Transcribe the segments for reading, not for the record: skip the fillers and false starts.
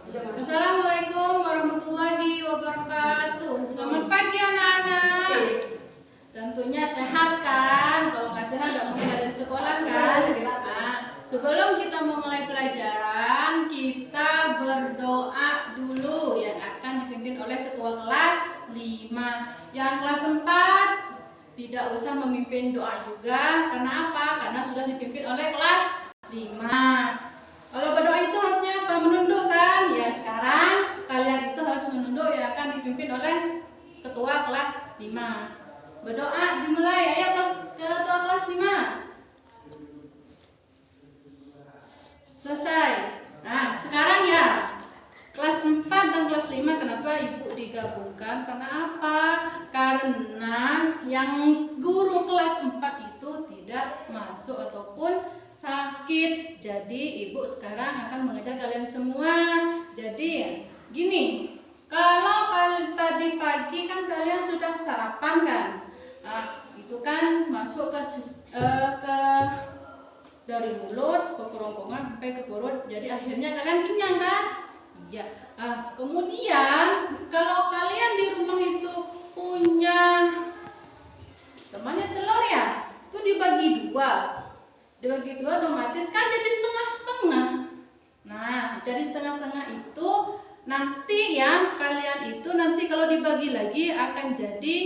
Assalamualaikum warahmatullahi wabarakatuh. Selamat pagi anak-anak. Tentunya sehat kan? Kalau nggak sehat nggak mungkin ada di sekolah kan? Nah, sebelum kita memulai pelajaran, kita berdoa dulu yang akan dipimpin oleh ketua kelas 5. Yang kelas 4 tidak usah memimpin doa juga. Karena apa? Karena sudah dipimpin oleh kelas 5. Kalau berdoa itu harusnya apa? Menunduk kan? Ya sekarang kalian itu harus menunduk yang akan dipimpin oleh ketua kelas 5. Berdoa dimulai. Ayo ketua kelas 5. Selesai. Nah sekarang ya kelas 4 dan kelas 5 kenapa ibu digabungkan? Karena apa? Karena yang guru kelas 4 itu tidak masuk ataupun sakit. Jadi ibu sekarang akan mengajar kalian semua. Jadi gini, kalau tadi pagi kan kalian sudah sarapan kan? Nah, itu kan masuk ke dari mulut ke kerongkongan sampai ke perut. Jadi akhirnya kalian kenyang kan? Iya. Kemudian kalau kalian di rumah itu punya temannya telur ya, itu dibagi dua. Dibagi dua otomatis kan jadi setengah-setengah. Nah, jadi setengah-setengah itu nanti ya kalian itu nanti kalau dibagi lagi akan jadi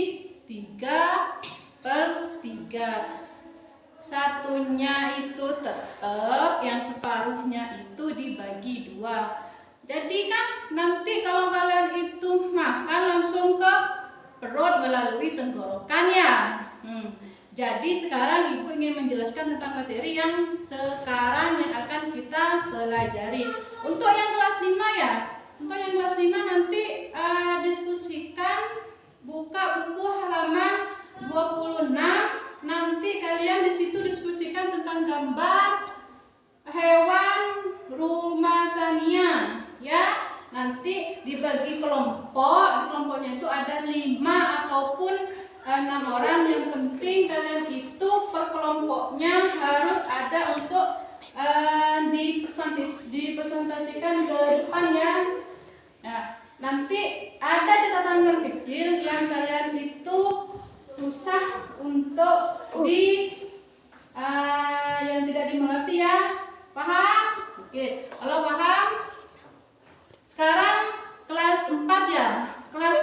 3/3. Satunya itu tetap, yang separuhnya itu dibagi dua. Jadi kan nanti kalau kalian itu makan langsung ke perut melalui tenggorokan ya. Jadi sekarang ibu ingin menjelaskan tentang materi yang sekarang yang akan kita pelajari. Untuk yang kelas 5 ya. Untuk yang kelas 5 nanti diskusikan, buka buku halaman 26. Nanti kalian di situ diskusikan tentang gambar hewan rumasania ya. Nanti dibagi kelompok. Di kelompoknya itu ada 5 ataupun 6 orang. Yang penting kalian itu per kelompoknya harus ada untuk dipresentasikan ke depan ya. Nah, nanti ada catatan kecil yang kalian itu susah untuk yang tidak dimengerti ya. Paham? Oke, kalau paham sekarang kelas 4 ya. Kelas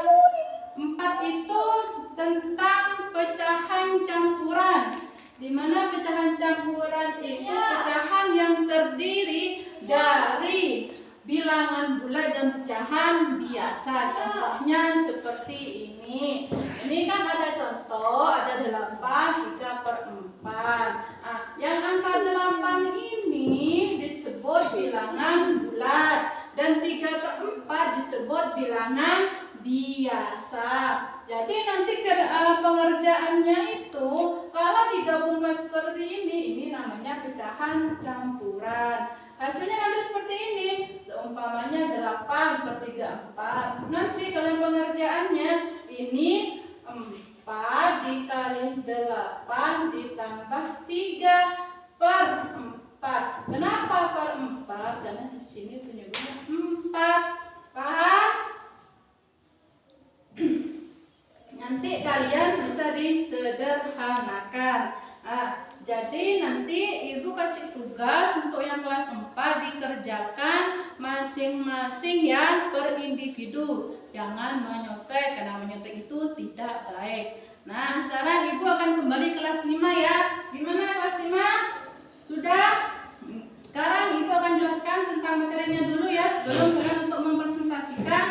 4 itu tentang pecahan campuran. Di mana pecahan campuran itu pecahan yang terdiri dari bilangan bulat dan pecahan biasa. Contohnya seperti ini. Ini kan ada contoh, ada 8, 3/4. Yang angka 8 ini disebut bilangan bulat dan 3/4 disebut bilangan biasa. Jadi nanti pengerjaannya itu kalau digabungkan seperti ini namanya pecahan campuran. Hasilnya nanti seperti ini. Seumpamanya 8/3/4. Nanti kalian pengerjaannya ini 4 dikali 8 ditambah 3/4. Kenapa per 4? Karena di sini penyebutnya 4. Paham? Nanti kalian bisa disederhanakan. Jadi nanti ibu kasih tugas untuk yang kelas 4 dikerjakan masing-masing ya per individu. Jangan menyontek karena menyontek itu tidak baik. Nah, sekarang ibu akan kembali kelas 5 ya. Gimana kelas 5? Sudah? Sekarang ibu akan jelaskan tentang materinya dulu ya sebelum kalian untuk mempresentasikan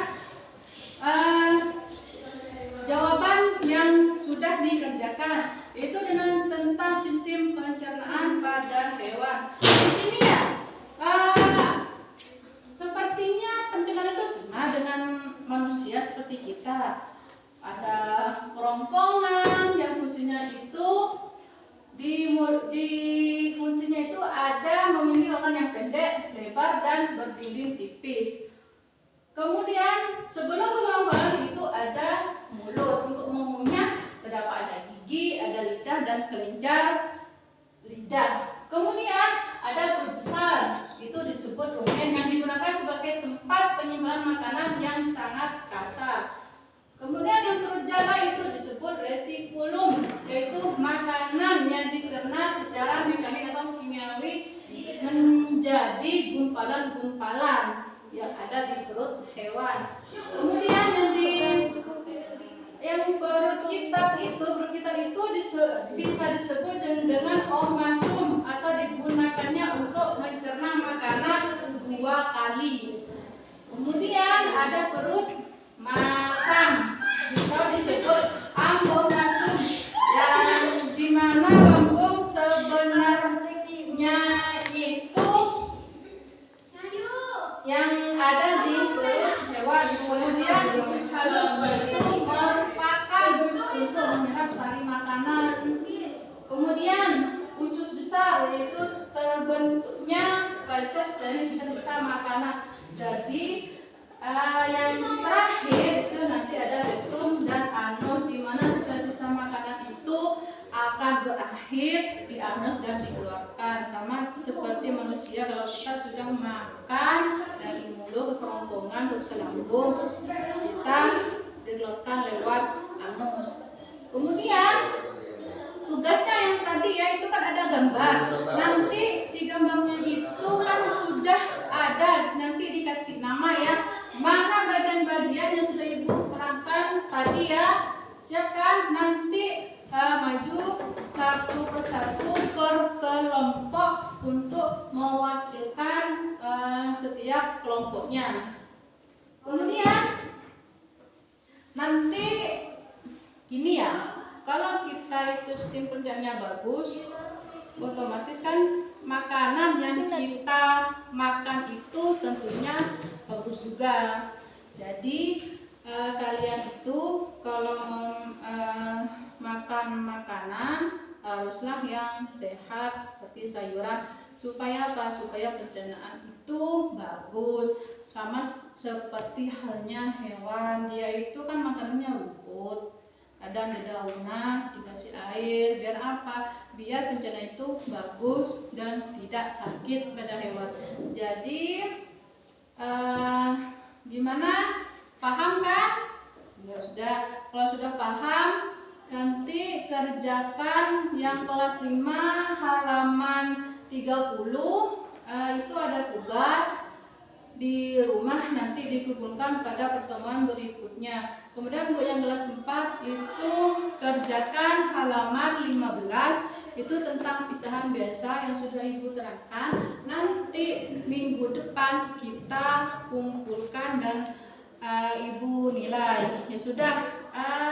jawaban yang sudah dikerjakan. Itu dengan tentang sistem pencernaan pada hewan. Di sini ya, sepertinya pencernaan itu sama dengan manusia seperti kita. Ada kerongkongan yang fungsinya itu di fungsinya itu ada memiliki lengan yang pendek, lebar dan berdinding tipis. Kemudian sebelum kerongkongan itu ada mulut. Untuk mengunyah terdapat ada gigi, ada lidah dan kelenjar lidah. Kemudian ada perut besar, itu disebut rumen yang digunakan sebagai tempat penyimpanan makanan yang sangat kasar. Kemudian yang terjala itu disebut retikulum, yaitu makanan yang dicerna secara mekanik atau kimiawi menjadi gumpalan-gumpalan yang ada di perut hewan. Kemudian yang perut kita itu bisa disebut dengan omasum atau digunakannya untuk mencerna makanan 2 kali. Kemudian ada perut masam, atau disebut ambomasum, yang dimana lambung sebenarnya itu yang ada di perut hewan. Kemudian usus halus itu merupakan untuk menyerap sari makanan. Kemudian usus besar yaitu terbentuknya feses dari sisa-sisa makanan. Jadi yang terakhir itu nanti ada rektum dan anus, di mana sisa-sisa makanan itu akan berakhir di anus dan dikeluarkan. Sama seperti manusia, kalau kita sudah makan dari mulut ke kerongkongan terus ke lambung, terus kita dikeluarkan lewat anus. Kemudian tugasnya yang tadi ya itu kan ada gambar. Nanti di gambarnya itu kan sudah ada, nanti dikasih nama ya. Mana bagian-bagian yang sudah ibu terangkan tadi ya. Siapkan, nanti maju satu persatu per kelompok untuk mewakilkan setiap kelompoknya. Kemudian nanti gini ya, kalau kita itu sistem pencernaannya bagus, otomatis kan makanan yang kita makan itu tentunya bagus juga. Jadi kalian itu kalau makan makanan haruslah yang sehat seperti sayuran, supaya apa? Supaya pencernaan itu bagus. Sama seperti halnya hewan, dia itu kan makanannya rumput, ada dedaunan, dikasih air, biar apa? Biar pencernaan itu bagus dan tidak sakit pada hewan. Jadi gimana? Paham kan? Ya sudah. Kalau sudah paham, nanti kerjakan yang kelas 5 halaman 30. Itu ada tugas di rumah, nanti dikumpulkan pada pertemuan berikutnya. Kemudian untuk yang kelas 4 itu kerjakan halaman 15, itu tentang pecahan biasa yang sudah ibu terangkan. Nanti minggu depan kita kumpulkan dan ibu nilai. Ya sudah,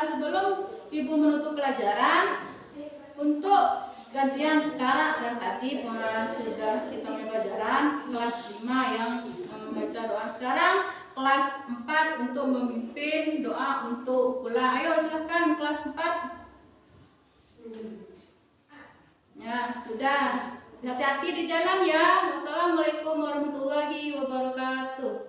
sebelum ibu menutup pelajaran, untuk gantian sekarang dan tadi sudah kita mulai pelajaran kelas 5 yang membaca doa. Sekarang kelas 4 untuk memimpin doa untuk pulang. Ayo silakan kelas 4. Ya sudah, hati-hati di jalan ya. Wassalamualaikum warahmatullahi wabarakatuh.